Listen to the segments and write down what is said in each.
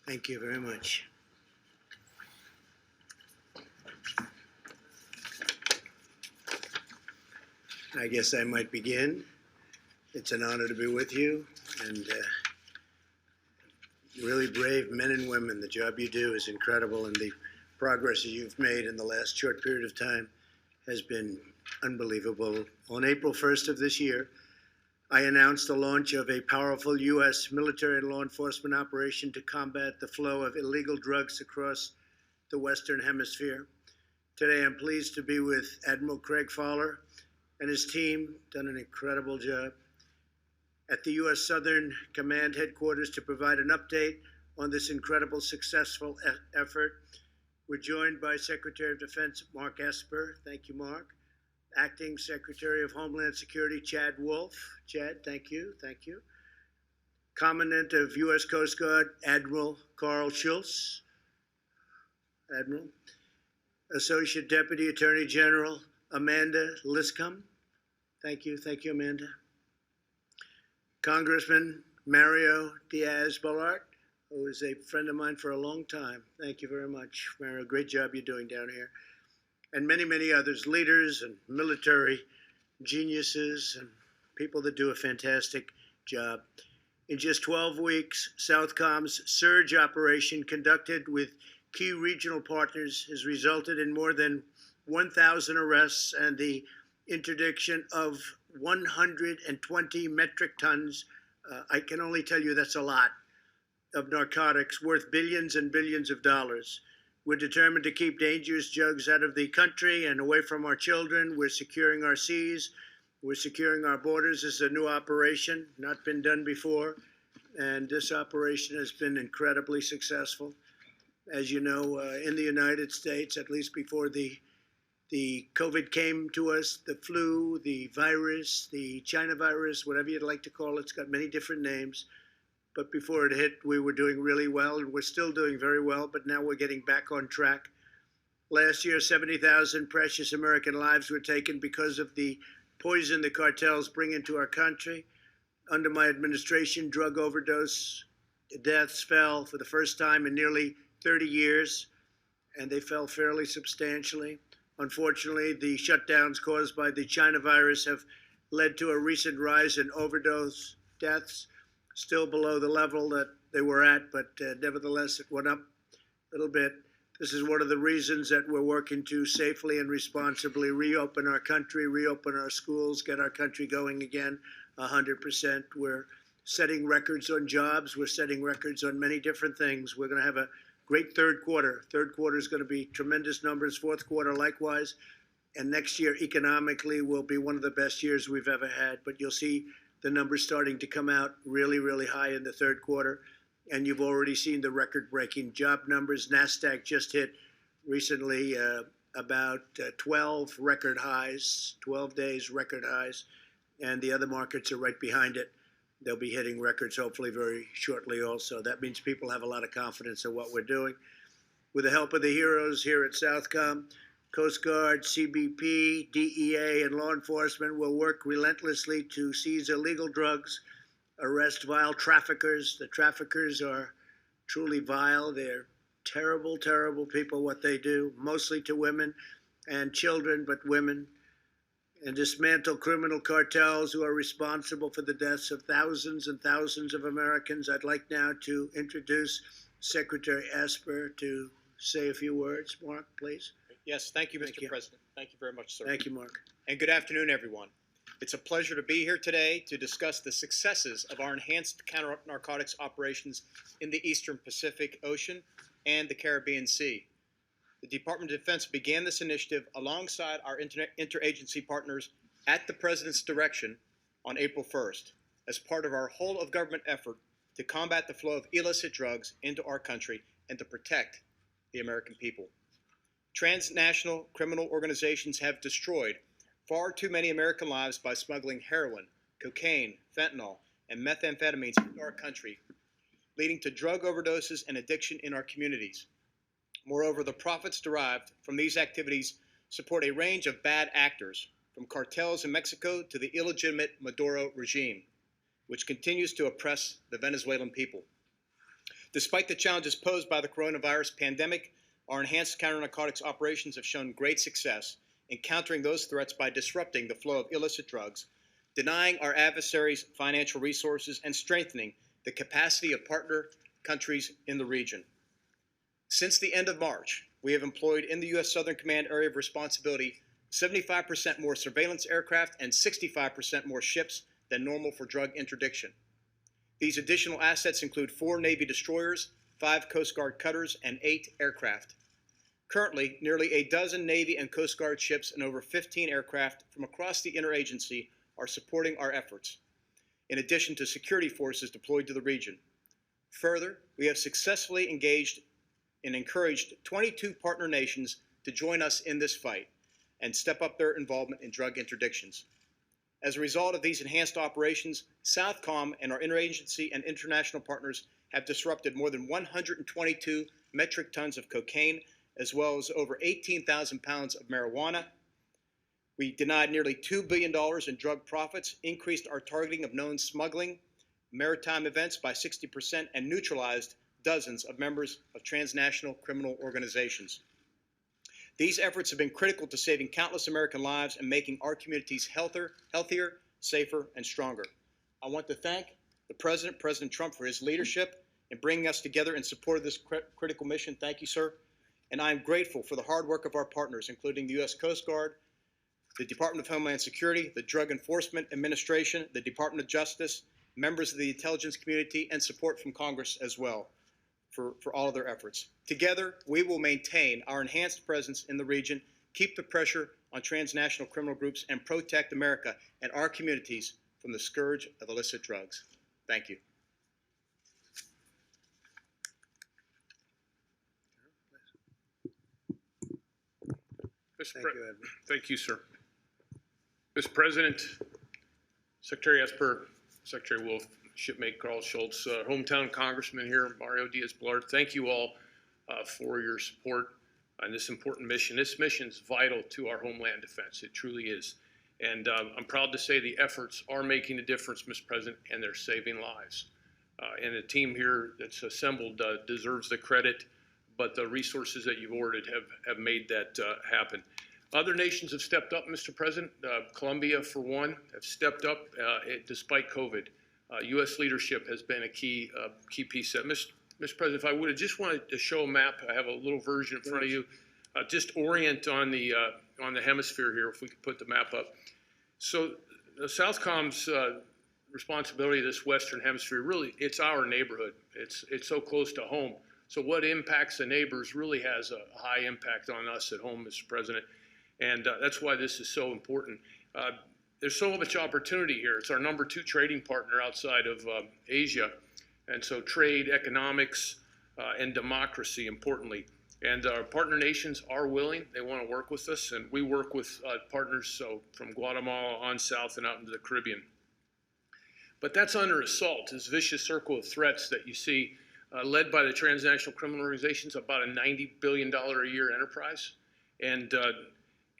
Thank you very much. I guess I might begin. It's an honor to be with you, and really brave men and women. The job you do is incredible, and the progress you've made in the last short period of time has been unbelievable. On April 1st of this year, I announced the launch of a powerful U.S. military and law enforcement operation to combat the flow of illegal drugs across the Western Hemisphere. Today, I'm pleased to be with Admiral Craig Fowler and his team, done an incredible job, at the U.S. Southern Command Headquarters to provide an update on this incredible, successful effort. We're joined by Secretary of Defense Mark Esper. Thank you, Mark. Acting Secretary of Homeland Security Chad Wolf. Chad, thank you, thank you. Commandant of U.S. Coast Guard Admiral Carl Schultz. Admiral. Associate Deputy Attorney General Amanda Liscombe. Thank you, Amanda. Congressman Mario Diaz-Balart, who is a friend of mine for a long time. Thank you very much, Mario. Great job you're doing down here. And many, many others, leaders and military geniuses and people that do a fantastic job. In just 12 weeks, SOUTHCOM's surge operation conducted with key regional partners has resulted in more than 1,000 arrests and the interdiction of 120 metric tons. I can only tell you that's a lot of narcotics worth billions and billions of dollars. We're determined to keep dangerous drugs out of the country and away from our children. We're securing our seas. We're securing our borders. This is a new operation, not been done before. And this operation has been incredibly successful. As you know, in the United States, at least before the COVID came to us, the flu, the virus, the China virus, whatever you'd like to call it, it's got many different names. But before it hit, we were doing really well, and we're still doing very well, but now we're getting back on track. Last year, 70,000 precious American lives were taken because of the poison the cartels bring into our country. Under my administration, drug overdose deaths fell for the first time in nearly 30 years, and they fell fairly substantially. Unfortunately, the shutdowns caused by the China virus have led to a recent rise in overdose deaths, still below the level that they were at, but nevertheless, it went up a little bit. This is one of the reasons that we're working to safely and responsibly reopen our country, reopen our schools, get our country going again 100%. We're setting records on jobs. We're setting records on many different things. We're going to have a great third quarter. Third quarter is going to be tremendous numbers. Fourth quarter, likewise. And next year, economically, will be one of the best years we've ever had. But you'll see the numbers starting to come out really, really high in the third quarter. And you've already seen the record-breaking job numbers. NASDAQ just hit recently about 12 record highs, 12 days record highs. And the other markets are right behind it. They'll be hitting records hopefully very shortly also. That means people have a lot of confidence in what we're doing. With the help of the heroes here at SOUTHCOM, Coast Guard, CBP, DEA, and law enforcement will work relentlessly to seize illegal drugs, arrest vile traffickers. The traffickers are truly vile. They're terrible, terrible people, what they do, mostly to women and children, but women. And dismantle criminal cartels who are responsible for the deaths of thousands and thousands of Americans. I'd like now to introduce Secretary Esper to say a few words. Mark, please. Yes, thank you, Mr. President. Thank you very much, sir. Thank you, Mark. And good afternoon, everyone. It's a pleasure to be here today to discuss the successes of our enhanced counter-narcotics operations in the Eastern Pacific Ocean and the Caribbean Sea. The Department of Defense began this initiative alongside our interagency partners at the President's direction on April 1st as part of our whole-of-government effort to combat the flow of illicit drugs into our country and to protect the American people. Transnational criminal organizations have destroyed far too many American lives by smuggling heroin, cocaine, fentanyl, and methamphetamines into our country, leading to drug overdoses and addiction in our communities. Moreover, the profits derived from these activities support a range of bad actors, from cartels in Mexico to the illegitimate Maduro regime, which continues to oppress the Venezuelan people. Despite the challenges posed by the coronavirus pandemic, our enhanced counter-narcotics operations have shown great success in countering those threats by disrupting the flow of illicit drugs, denying our adversaries financial resources, and strengthening the capacity of partner countries in the region. Since the end of March, we have employed in the U.S. Southern Command Area of Responsibility 75% more surveillance aircraft and 65% more ships than normal for drug interdiction. These additional assets include 4 Navy destroyers, 5 Coast Guard cutters, and 8 aircraft. Currently, nearly a dozen Navy and Coast Guard ships and over 15 aircraft from across the interagency are supporting our efforts, in addition to security forces deployed to the region. Further, we have successfully engaged and encouraged 22 partner nations to join us in this fight and step up their involvement in drug interdictions. As a result of these enhanced operations, SOUTHCOM and our interagency and international partners have disrupted more than 122 metric tons of cocaine, as well as over 18,000 pounds of marijuana. We denied nearly $2 billion in drug profits, increased our targeting of known smuggling, maritime events by 60%, and neutralized dozens of members of transnational criminal organizations. These efforts have been critical to saving countless American lives and making our communities healthier, safer, and stronger. I want to thank the President, President Trump, for his leadership in bringing us together in support of this critical mission. Thank you, sir. And I am grateful for the hard work of our partners, including the U.S. Coast Guard, the Department of Homeland Security, the Drug Enforcement Administration, the Department of Justice, members of the intelligence community, and support from Congress as well for all of their efforts. Together, we will maintain our enhanced presence in the region, keep the pressure on transnational criminal groups, and protect America and our communities from the scourge of illicit drugs. Thank you. Thank you, sir. Mr. President, Secretary Esper, Secretary Wolf, Shipmate Carl Schultz, hometown Congressman here, Mario Diaz-Balart, thank you all for your support on this important mission. This mission is vital to our homeland defense. It truly is. And I'm proud to say the efforts are making a difference, Mr. President, and they're saving lives. And the team here that's assembled deserves the credit, but the resources that you've ordered have made that happen. Other nations have stepped up, Mr. President. Colombia, for one, have stepped up despite COVID. U.S. leadership has been a key piece of that. Mr. President, if I would have just wanted to show a map, I have a little version in front of you. Just orient on the hemisphere here, if we could put the map up. So the SOUTHCOM's responsibility of this Western Hemisphere, really, it's our neighborhood. It's so close to home. So what impacts the neighbors really has a high impact on us at home, Mr. President. And that's why this is so important. There's so much opportunity here. It's our #2 trading partner outside of Asia. And so trade, economics, and democracy, importantly. And our partner nations are willing. They want to work with us. And we work with partners so from Guatemala on south and out into the Caribbean. But that's under assault, this vicious circle of threats that you see led by the transnational criminal organizations, about a $90 billion a year enterprise. And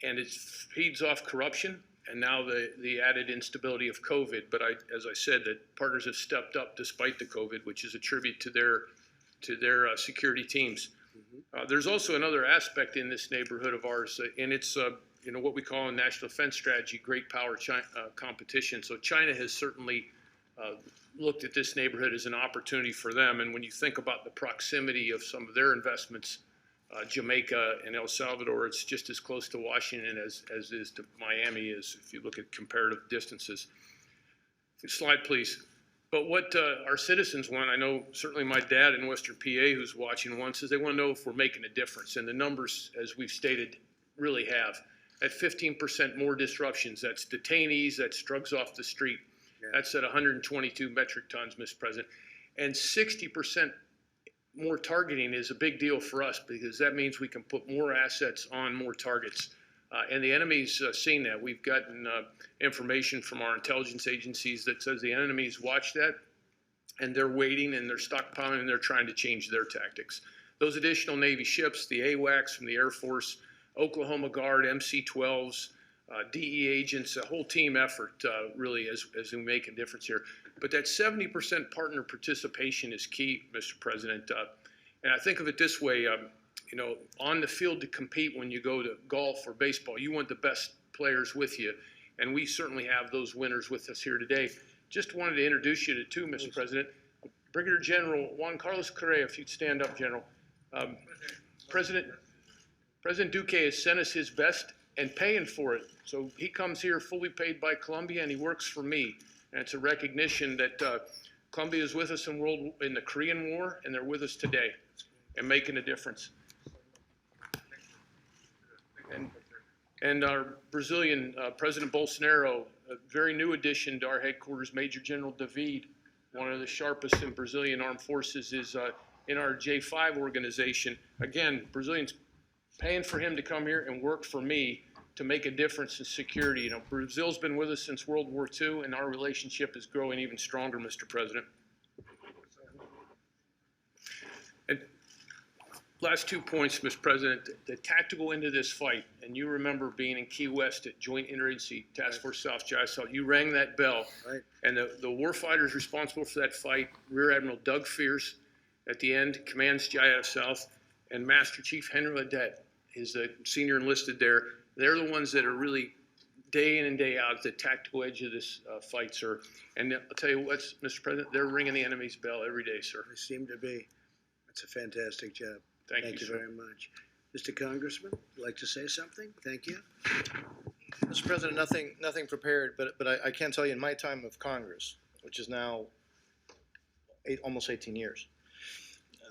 it feeds off corruption and now the added instability of COVID. But as I said, that partners have stepped up despite the COVID, which is a tribute to their security teams. Mm-hmm. There's also another aspect in this neighborhood of ours, and it's what we call in national defense strategy, great power competition. So China has certainly looked at this neighborhood as an opportunity for them. And when you think about the proximity of some of their investments, Jamaica and El Salvador, it's just as close to Washington as is to Miami is, if you look at comparative distances. Slide, please. But what our citizens want, I know certainly my dad in Western PA who's watching wants, is they want to know if we're making a difference. And the numbers, as we've stated, really have. At 15% more disruptions, that's detainees, that's drugs off the street. Yeah. That's at 122 metric tons, Mr. President. And 60% more targeting is a big deal for us because that means we can put more assets on more targets. And the enemy's seen that. We've gotten information from our intelligence agencies that says the enemy's watched that, and they're waiting and they're stockpiling and they're trying to change their tactics. Those additional Navy ships, the AWACS from the Air Force, Oklahoma Guard, MC-12s, DE agents, a whole team effort really as we make a difference here. But that 70% partner participation is key, Mr. President. And I think of it this way, you know, on the field to compete when you go to golf or baseball, you want the best players with you. And we certainly have those winners with us here today. Just wanted to introduce you to two, Mr. President. Brigadier General Juan Carlos Correa, if you'd stand up, General. President Duque has sent us his best and paying for it. So he comes here fully paid by Colombia, and he works for me. And it's a recognition that Colombia is with us in the Korean War, and they're with us today and making a difference. And our Brazilian President Bolsonaro, a very new addition to our headquarters, Major General David, one of the sharpest in Brazilian armed forces, is in our J5 organization. Again, Brazilians paying for him to come here and work for me to make a difference in security. You know, Brazil's been with us since World War II, and our relationship is growing even stronger, Mr. President. And last 2 points, Mr. President, the tactical end of this fight, and you remember being in Key West at Joint Interagency Task Force South JISOL, you rang that bell, right. And the war fighters responsible for that fight, Rear Admiral Doug Fierce, at the end, commands JIF South, and Master Chief Henry Ledette is the senior enlisted there. They're the ones that are really day in and day out at the tactical edge of this fight, sir. And I'll tell you what, Mr. President, they're ringing the enemy's bell every day, sir. They seem to be. It's a fantastic job. Thank you, very much. Mr. Congressman, would you like to say something? Thank you. Mr. President, nothing prepared, but I can tell you in my time of Congress, which is now almost 18 years,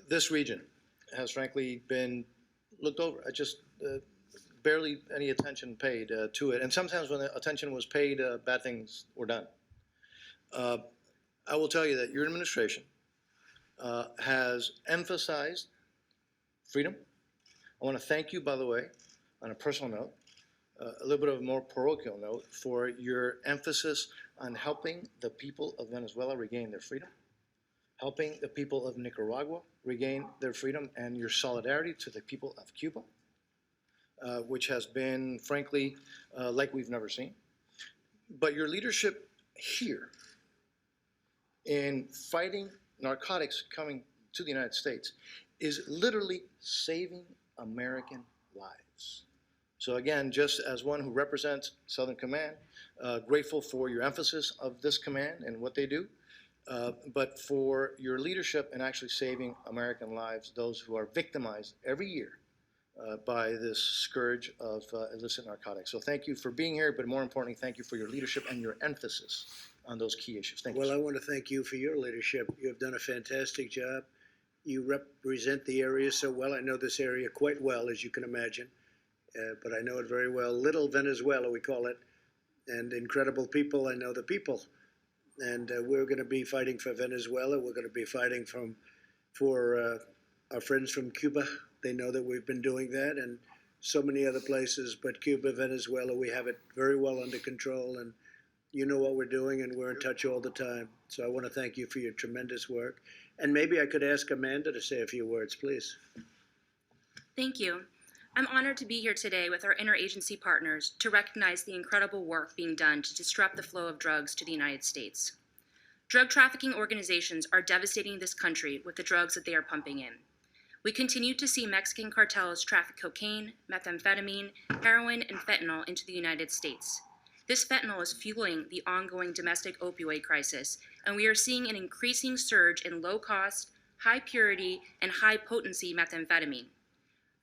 this region has frankly been looked over. I just barely any attention paid to it. And sometimes when the attention was paid, bad things were done. I will tell you that your administration has emphasized freedom. I want to thank you, by the way, on a personal note, a little bit of a more parochial note, for your emphasis on helping the people of Venezuela regain their freedom, helping the people of Nicaragua regain their freedom, and your solidarity to the people of Cuba, which has been, frankly, like we've never seen. But your leadership here in fighting narcotics coming to the United States is literally saving American lives. So again, just as one who represents Southern Command, grateful for your emphasis of this command and what they do, but for your leadership in actually saving American lives, those who are victimized every year by this scourge of illicit narcotics. So thank you for being here, but more importantly, thank you for your leadership and your emphasis on those key issues. Thank you. Well, I want to thank you for your leadership. You have done a fantastic job. You represent the area so well. I know this area quite well, as you can imagine, but I know it very well. Little Venezuela, we call it, and incredible people. I know the people. And we're going to be fighting for Venezuela. We're going to be fighting for our friends from Cuba. They know that we've been doing that, and so many other places. But Cuba, Venezuela, we have it very well under control, and you know what we're doing, and we're in touch all the time. So I want to thank you for your tremendous work. And maybe I could ask Amanda to say a few words, please. Thank you. I'm honored to be here today with our interagency partners to recognize the incredible work being done to disrupt the flow of drugs to the United States. Drug trafficking organizations are devastating this country with the drugs that they are pumping in. We continue to see Mexican cartels traffic cocaine, methamphetamine, heroin, and fentanyl into the United States. This fentanyl is fueling the ongoing domestic opioid crisis, and we are seeing an increasing surge in low-cost, high-purity, and high-potency methamphetamine.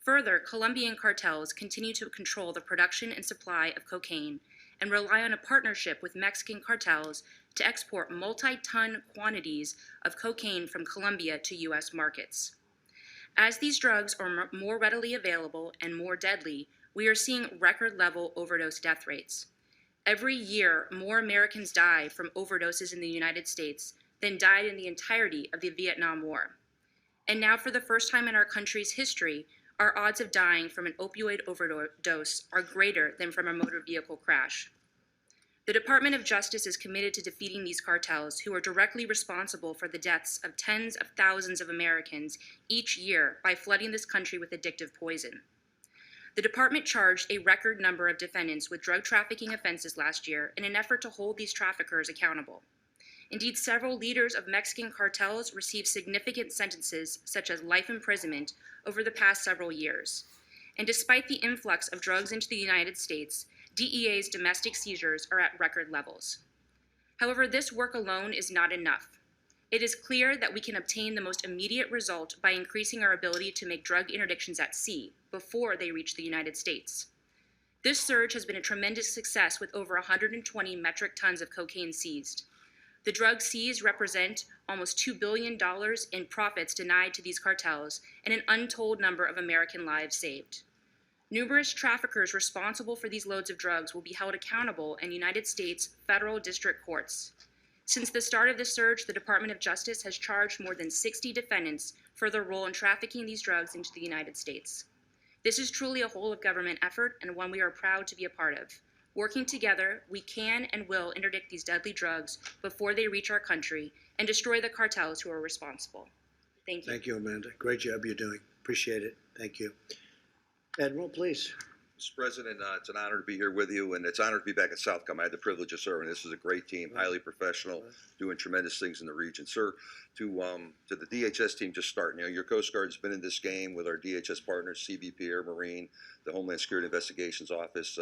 Further, Colombian cartels continue to control the production and supply of cocaine and rely on a partnership with Mexican cartels to export multi-ton quantities of cocaine from Colombia to U.S. markets. As these drugs are more readily available and more deadly, we are seeing record-level overdose death rates. Every year, more Americans die from overdoses in the United States than died in the entirety of the Vietnam War. And now, for the first time in our country's history, our odds of dying from an opioid overdose are greater than from a motor vehicle crash. The Department of Justice is committed to defeating these cartels, who are directly responsible for the deaths of tens of thousands of Americans each year by flooding this country with addictive poison. The department charged a record number of defendants with drug trafficking offenses last year in an effort to hold these traffickers accountable. Indeed, several leaders of Mexican cartels received significant sentences, such as life imprisonment, over the past several years. And despite the influx of drugs into the United States, DEA's domestic seizures are at record levels. However, this work alone is not enough. It is clear that we can obtain the most immediate result by increasing our ability to make drug interdictions at sea before they reach the United States. This surge has been a tremendous success with over 120 metric tons of cocaine seized. The drugs seized represent almost $2 billion in profits denied to these cartels and an untold number of American lives saved. Numerous traffickers responsible for these loads of drugs will be held accountable in United States federal district courts. Since the start of the surge, the Department of Justice has charged more than 60 defendants for their role in trafficking these drugs into the United States. This is truly a whole-of-government effort and one we are proud to be a part of. Working together, we can and will interdict these deadly drugs before they reach our country and destroy the cartels who are responsible. Thank you. Thank you, Amanda. Great job you're doing. Appreciate it. Thank you. Admiral, please. Mr. President, it's an honor to be here with you, and it's an honor to be back at SOUTHCOM. I had the privilege of serving. This is a great team, highly professional, doing tremendous things in the region. Sir, to the DHS team just starting, your Coast Guard's been in this game with our DHS partners, CBP, Air Marine, the Homeland Security Investigations Office.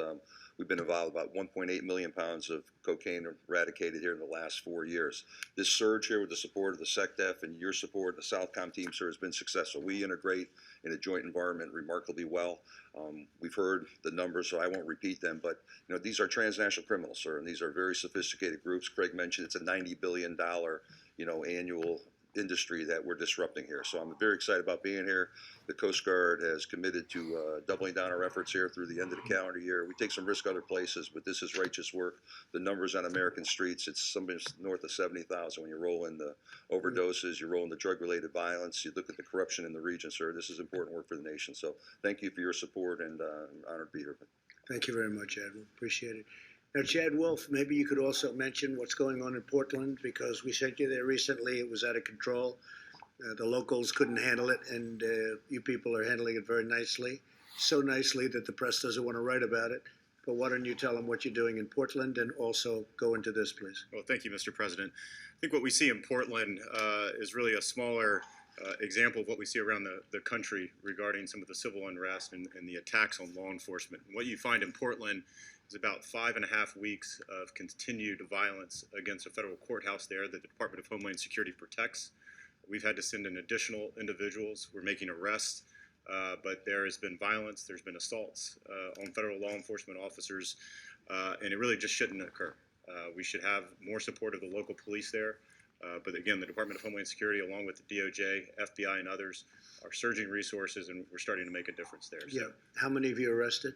We've been involved about 1.8 million pounds of cocaine eradicated here in the last 4 years. This surge here with the support of the SecDef and your support, the SOUTHCOM team, sir, has been successful. We integrate in a joint environment remarkably well. We've heard the numbers, so I won't repeat them, but these are transnational criminals, sir, and these are very sophisticated groups. Craig mentioned it's a $90 billion annual industry that we're disrupting here. So I'm very excited about being here. The Coast Guard has committed to doubling down our efforts here through the end of the calendar year. We take some risk other places, but this is righteous work. The numbers on American streets, it's something north of 70,000 when you roll in the overdoses, you roll in the drug-related violence, you look at the corruption in the region, sir. This is important work for the nation. So thank you for your support, and I'm honored to be here. Thank you very much, Admiral. Appreciate it. Now, Chad Wolf, maybe you could also mention what's going on in Portland, because we sent you there recently. It was out of control. The locals couldn't handle it, and you people are handling it very nicely, so nicely that the press doesn't want to write about it. But why don't you tell them what you're doing in Portland, and also go into this, please. Well, thank you, Mr. President. I think what we see in Portland is really a smaller example of what we see around the country regarding some of the civil unrest and the attacks on law enforcement. And what you find in Portland is about 5.5 weeks of continued violence against a federal courthouse there that the Department of Homeland Security protects. We've had to send in additional individuals. We're making arrests, but there has been violence. There's been assaults on federal law enforcement officers, and it really just shouldn't occur. We should have more support of the local police there. But again, the Department of Homeland Security, along with the DOJ, FBI, and others, are surging resources, and we're starting to make a difference there. Yeah. How many of you arrested?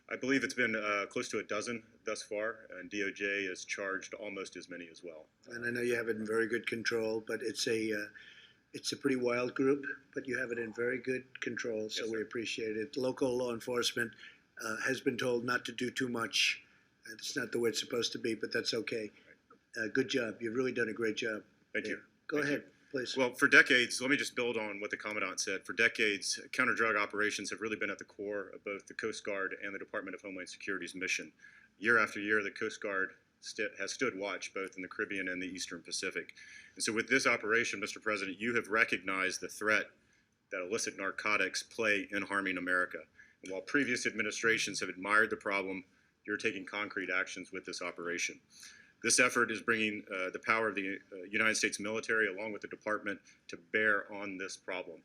I believe it's been close to a dozen thus far, and DOJ has charged almost as many as well. And I know you have it in very good control, but it's a pretty wild group, but you have it in very good control, so Yes, we sir. appreciate it. Local law enforcement has been told not to do too much. It's not the way it's supposed to be, but that's okay. Good job. You've really done a great job. Thank you. Go Thank ahead, please. Well, for decades, let me just build on what the Commandant said. For decades, counter-drug operations have really been at the core of both the Coast Guard and the Department of Homeland Security's mission. Year after year, the Coast Guard has stood watch both in the Caribbean and the Eastern Pacific. And so with this operation, Mr. President, you have recognized the threat that illicit narcotics play in harming America. And while previous administrations have admired the problem, you're taking concrete actions with this operation. This effort is bringing the power of the United States military along with the department to bear on this problem,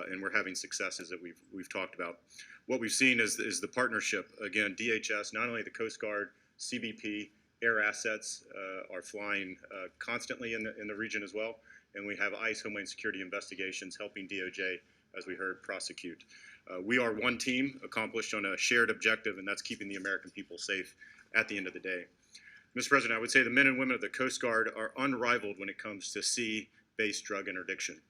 and we're having successes that we've talked about. What we've seen is the partnership. Again, DHS, not only the Coast Guard, CBP, air assets are flying constantly in the region as well, and we have ICE Homeland Security investigations helping DOJ, as we heard, prosecute. We are one team accomplished on a shared objective, and that's keeping the American people safe at the end of the day. Mr. President, I would say the men and women of the Coast Guard are unrivaled when it comes to sea-based drug interdiction.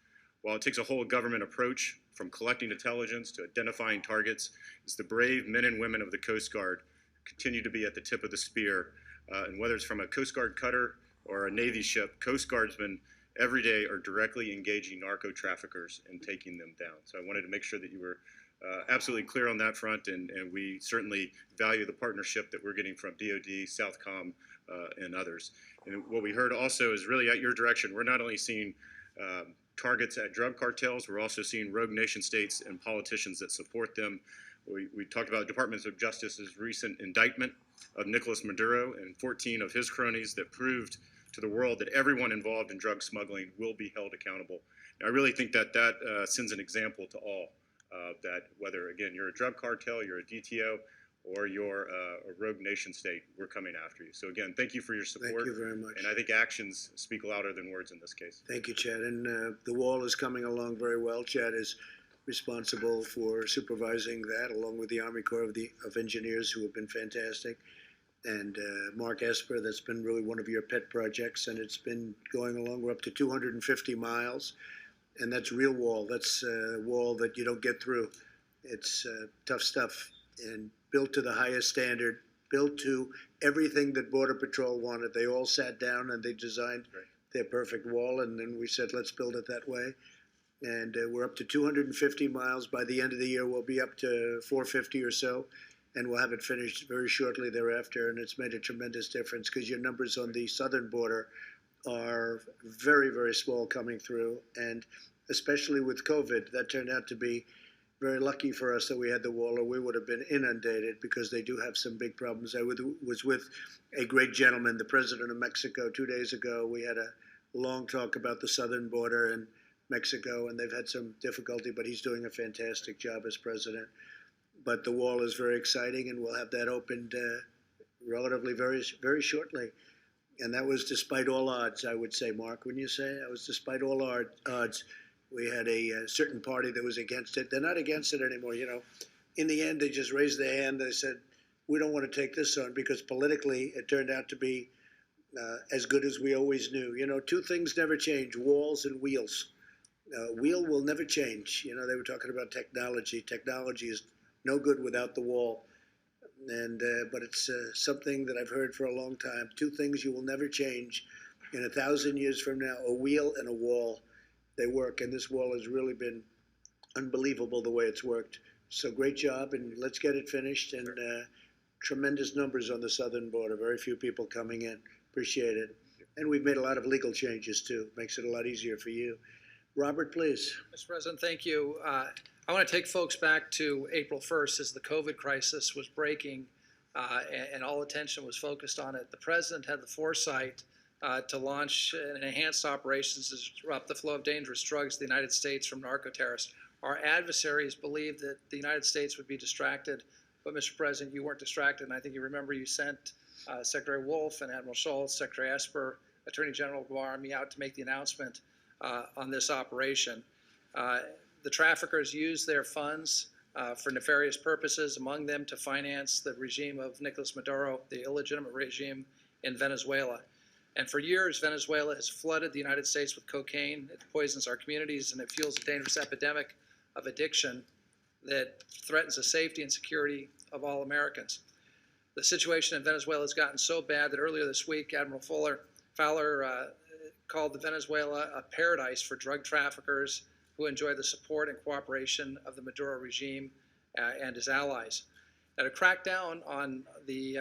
While it takes a whole government approach, from collecting intelligence to identifying targets, it's the brave men and women of the Coast Guard continue to be at the tip of the spear. And whether it's from a Coast Guard cutter or a Navy ship, Coast Guardsmen every day are directly engaging narco traffickers and taking them down. So I wanted to make sure that you were absolutely clear on that front, and we certainly value the partnership that we're getting from DoD, SOUTHCOM, and others. And what we heard also is really at your direction. We're not only seeing targets at drug cartels, we're also seeing rogue nation states and politicians that support them. We talked about Department of Justice's recent indictment of Nicolas Maduro and 14 of his cronies that proved to the world that everyone involved in drug smuggling will be held accountable. And I really think that that sends an example to all, that whether, again, you're a drug cartel, you're a DTO, or you're a rogue nation state, we're coming after you. So again, thank you for your support. Thank you very much. And I think actions speak louder than words in this case. Thank you, Chad. And the wall is coming along very well. Chad is responsible for supervising that, along with the Army Corps of Engineers, who have been fantastic. And Mark Esper, that's been really one of your pet projects, and it's been going along. We're up to 250 miles, and that's real wall. That's a wall that you don't get through. It's tough stuff, and built to the highest standard, built to everything that Border Patrol wanted. They all sat down and they designed their perfect wall, and then we said, let's build it that way. And we're up to 250 miles. By the end of the year, we'll be up to 450 or so, and we'll have it finished very shortly thereafter. And it's made a tremendous difference because your numbers on the southern border are very, very small coming through. And especially with COVID, that turned out to be very lucky for us that we had the wall, or we would have been inundated, because they do have some big problems. I was with a great gentleman, the president of Mexico, 2 days ago. We had a long talk about the southern border and Mexico, and they've had some difficulty, but he's doing a fantastic job as president. But the wall is very exciting, and we'll have that opened relatively very, very shortly. And that was despite all odds, I would say, Mark, wouldn't you say? That was despite all our odds. We had a certain party that was against it. They're not against it anymore, you know. In the end, they just raised their hand. They said, we don't want to take this on, because politically it turned out to be as good as we always knew. You know, two things never change: walls and wheels. Wheel will never change. You know, they were talking about technology. Technology is no good without the wall. And but it's something that I've heard for a long time. Two things you will never change in 1,000 years from now: a wheel and a wall. They work, and this wall has really been unbelievable the way it's worked. So great job, and let's get it finished. And tremendous numbers on the southern border. Very few people coming in. Appreciate it. And we've made a lot of legal changes too. Makes it a lot easier for you. Robert, please. Mr. President, thank you. I want to take folks back to April 1st as the COVID crisis was breaking and all attention was focused on it. The President had the foresight to launch an enhanced operations to disrupt the flow of dangerous drugs to the United States from narco-terrorists. Our adversaries believed that the United States would be distracted, but Mr. President, you weren't distracted, and I think you remember you sent Secretary Wolf and Admiral Schultz, Secretary Esper, Attorney General Guar, me out to make the announcement on this operation. The traffickers used their funds for nefarious purposes, among them to finance the regime of Nicolas Maduro, the illegitimate regime in Venezuela. And for years, Venezuela has flooded the United States with cocaine. It poisons our communities, and it fuels a dangerous epidemic of addiction that threatens the safety and security of all Americans. The situation in Venezuela has gotten so bad that earlier this week, Admiral Fowler called the Venezuela a paradise for drug traffickers who enjoy the support and cooperation of the Maduro regime and his allies. Now, to crack down on the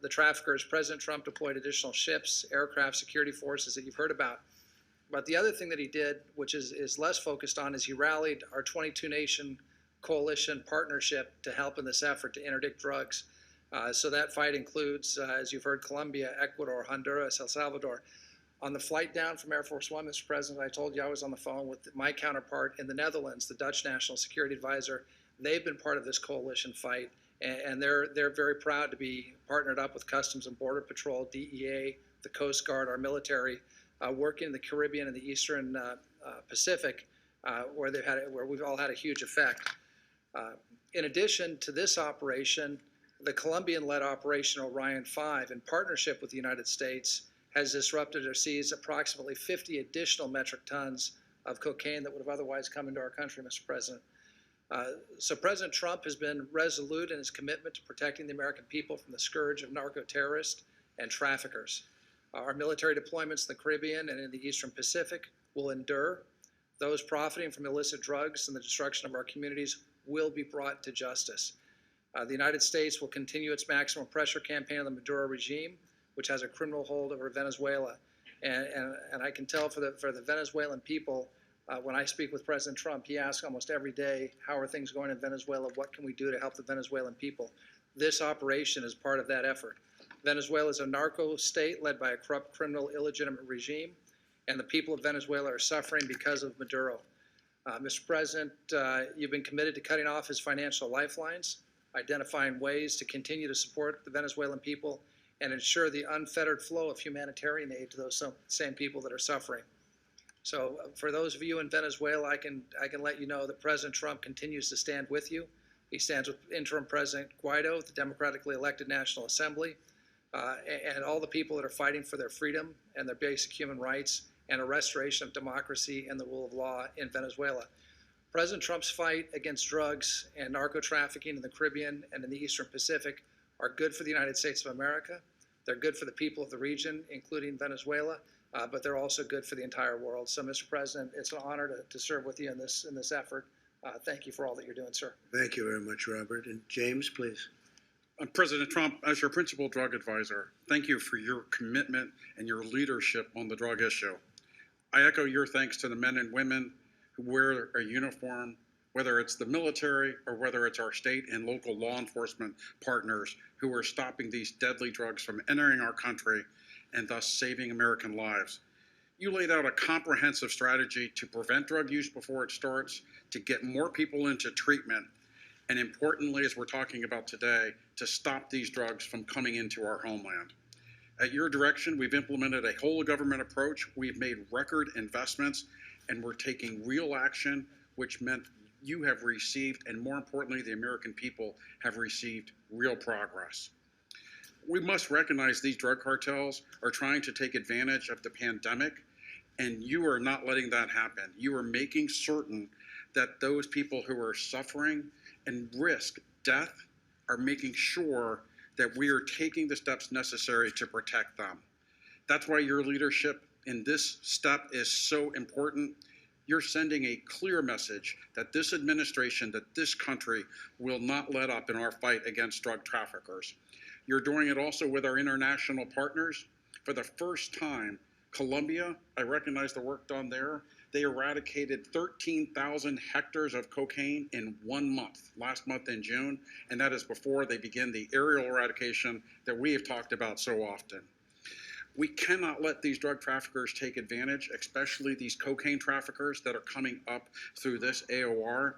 traffickers, President Trump deployed additional ships, aircraft, security forces that you've heard about. But the other thing that he did, which is less focused on, is he rallied our 22-nation coalition partnership to help in this effort to interdict drugs. So that fight includes, as you've heard, Colombia, Ecuador, Honduras, El Salvador. On the flight down from Air Force One, Mr. President, I told you I was on the phone with my counterpart in the Netherlands, the Dutch National Security Advisor. They've been part of this coalition fight, and they're very proud to be partnered up with Customs and Border Patrol, DEA, the Coast Guard, our military, working in the Caribbean and the Eastern Pacific, where we've all had a huge effect. In addition to this operation, the Colombian-led Operation Orion 5, in partnership with the United States, has disrupted or seized approximately 50 additional metric tons of cocaine that would have otherwise come into our country, Mr. President. So President Trump has been resolute in his commitment to protecting the American people from the scourge of narco-terrorists and traffickers. Our military deployments in the Caribbean and in the Eastern Pacific will endure. Those profiting from illicit drugs and the destruction of our communities will be brought to justice. The United States will continue its maximum pressure campaign on the Maduro regime, which has a criminal hold over Venezuela. And I can tell for the Venezuelan people, when I speak with President Trump, he asks almost every day, how are things going in Venezuela? What can we do to help the Venezuelan people? This operation is part of that effort. Venezuela is a narco state led by a corrupt, criminal, illegitimate regime, and the people of Venezuela are suffering because of Maduro. Mr. President, you've been committed to cutting off his financial lifelines, identifying ways to continue to support the Venezuelan people, and ensure the unfettered flow of humanitarian aid to those same people that are suffering. So for those of you in Venezuela, I can let you know that President Trump continues to stand with you. He stands with interim President Guaido, the democratically elected National Assembly, and all the people that are fighting for their freedom and their basic human rights and a restoration of democracy and the rule of law in Venezuela. President Trump's fight against drugs and narco trafficking in the Caribbean and in the Eastern Pacific are good for the United States of America. They're good for the people of the region, including Venezuela, but they're also good for the entire world. So, Mr. President, it's an honor to serve with you in this effort. Thank you for all that you're doing, sir. Thank you very much, Robert. And James, please. President Trump, as your principal drug advisor, thank you for your commitment and your leadership on the drug issue. I echo your thanks to the men and women who wear a uniform, whether it's the military or whether it's our state and local law enforcement partners who are stopping these deadly drugs from entering our country and thus saving American lives. You laid out a comprehensive strategy to prevent drug use before it starts, to get more people into treatment, and importantly, as we're talking about today, to stop these drugs from coming into our homeland. At your direction, we've implemented a whole government approach. We've made record investments, and we're taking real action, which meant you have received, and more importantly, the American people have received real progress. We must recognize these drug cartels are trying to take advantage of the pandemic, and you are not letting that happen. You are making certain that those people who are suffering and risk death are making sure that we are taking the steps necessary to protect them. That's why your leadership in this step is so important. You're sending a clear message that this administration, that this country will not let up in our fight against drug traffickers. You're doing it also with our international partners. For the first time, Colombia, I recognize the work done there. They eradicated 13,000 hectares of cocaine in 1 month, last month in June, and that is before they begin the aerial eradication that we have talked about so often. We cannot let these drug traffickers take advantage, especially these cocaine traffickers that are coming up through this AOR.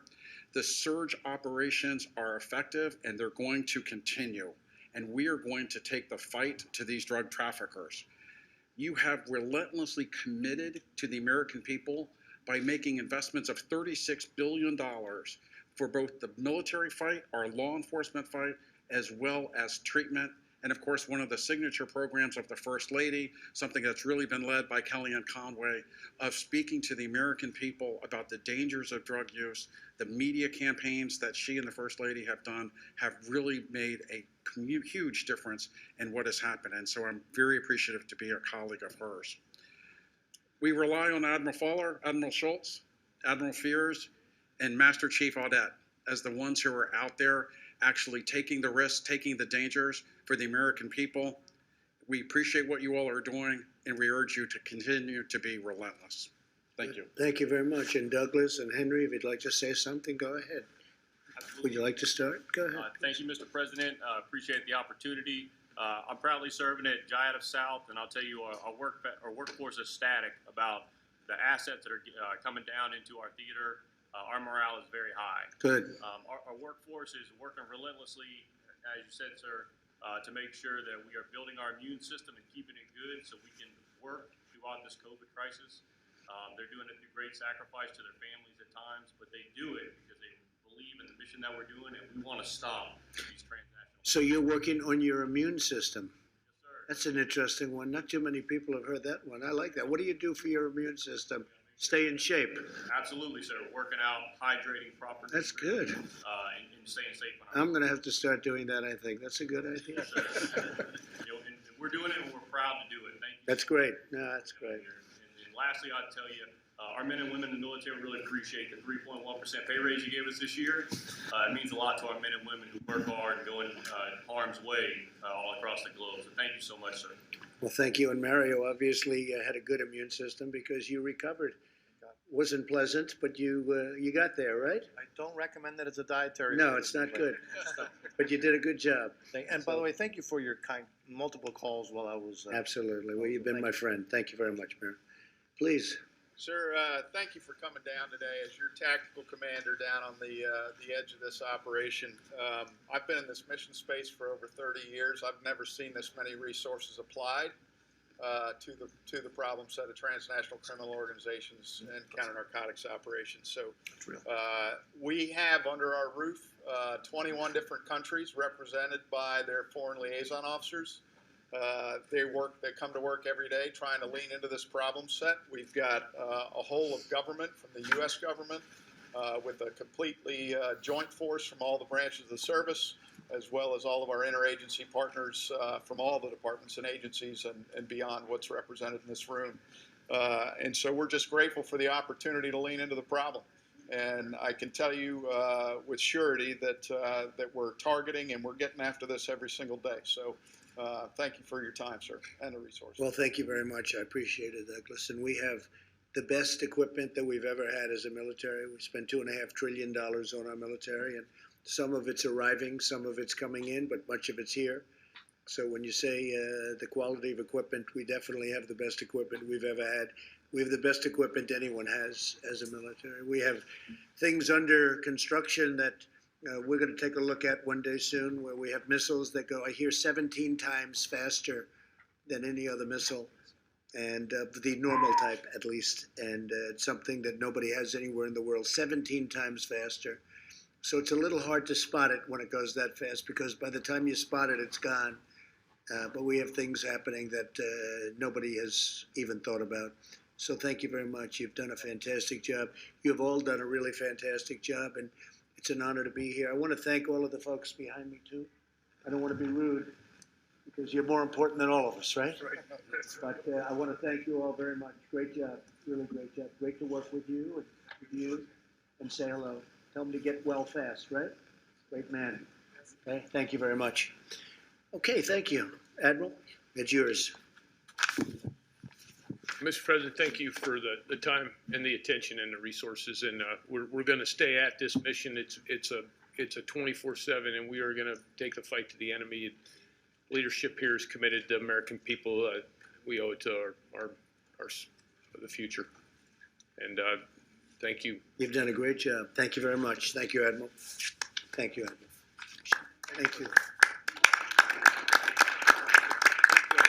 The surge operations are effective and they're going to continue, and we are going to take the fight to these drug traffickers. You have relentlessly committed to the American people by making investments of $36 billion for both the military fight, our law enforcement fight, as well as treatment. And of course, one of the signature programs of the First Lady, something that's really been led by Kellyanne Conway, of speaking to the American people about the dangers of drug use. The media campaigns that she and the First Lady have done have really made a huge difference in what has happened. And so I'm very appreciative to be a colleague of hers. We rely on Admiral Fowler, Admiral Schultz, Admiral Fears, and Master Chief Audette as the ones who are out there actually taking the risks, taking the dangers for the American people. We appreciate what you all are doing, and we urge you to continue to be relentless. Thank you. Thank you very much. And Douglas and Henry, if you'd like to say something, go ahead. Would you like to start? Go ahead. Thank you, Mr. President. Appreciate the opportunity. I'm proudly serving at Giant of South, and I'll tell you, our workforce is static about the assets that are coming down into our theater. Our morale is very high. Good. Our workforce is working relentlessly, as you said, sir, to make sure that we are building our immune system and keeping it good so we can work throughout this COVID crisis. They're doing it through great sacrifice to their families at times, but they do it because they believe in the mission that we're doing, and we want to stop these transnational. So you're working on your immune system. Yes, sir. That's an interesting one. Not too many people have heard that one. I like that. What do you do for your immune system? Stay in shape. Absolutely, sir. Working out, hydrating, proper That's nutrition, good. and staying safe. I'm going to have to start doing that, I think. That's a good idea. And we're doing it and we're proud to do it. Thank you. That's great. No, that's great. And lastly, I'd tell you, our men and women in the military really appreciate the 3.1% pay raise you gave us this year. It means a lot to our men and women who work hard and go in harm's way all across the globe. So thank you so much, sir. Well, thank you. And Mario obviously had a good immune system because you recovered. Wasn't pleasant, but you got there, right? I don't recommend that as a dietary. No, it's not good. But you did a good job. And by the way, thank you for your multiple calls while I was. Absolutely. Well, you've been my friend. Thank you very much, Mayor. Please. Sir, thank you for coming down today as your tactical commander down on the edge of this operation. I've been in this mission space for over 30 years. I've never seen this many resources applied to the problem set of transnational criminal organizations and counter-narcotics operations. So we have under our roof 21 different countries represented by their foreign liaison officers. They come to work every day trying to lean into this problem set. We've got a whole of government from the U.S. government with a completely joint force from all the branches of the service, as well as all of our interagency partners from all the departments and agencies and beyond what's represented in this room. And so we're just grateful for the opportunity to lean into the problem. And I can tell you with surety that we're targeting and we're getting after this every single day. So thank you for your time, sir, and the resources. Well, thank you very much. I appreciate it, Douglas. And we have the best equipment that we've ever had as a military. We spent $2.5 trillion on our military, and some of it's arriving, some of it's coming in, but much of it's here. So when you say the quality of equipment, we definitely have the best equipment we've ever had. We have the best equipment anyone has as a military. We have things under construction that we're going to take a look at one day soon, where we have missiles that go, I hear, 17 times faster than any other missile, and the normal type at least, and it's something that nobody has anywhere in the world, 17 times faster. So it's a little hard to spot it when it goes that fast, because by the time you spot it, it's gone. But we have things happening that nobody has even thought about. So thank you very much. You've done a fantastic job. You've all done a really fantastic job, and it's an honor to be here. I want to thank all of the folks behind me, too. I don't want to be rude, because you're more important than all of us, right? But I want to thank you all very much. Great job. Really great job. Great to work with you and say hello. Tell them to get well fast, right? Great man. Okay, thank you very much. Okay, thank you. Admiral, it's yours. Mr. President, thank you for the time and the attention and the resources, and we're going to stay at this mission. It's a 24/7, and we are going to take the fight to the enemy. Leadership here is committed to American people. We owe it to the future, and thank you. You've done a great job. Thank you very much. Thank you, Admiral. Thank you, Admiral. Thank you.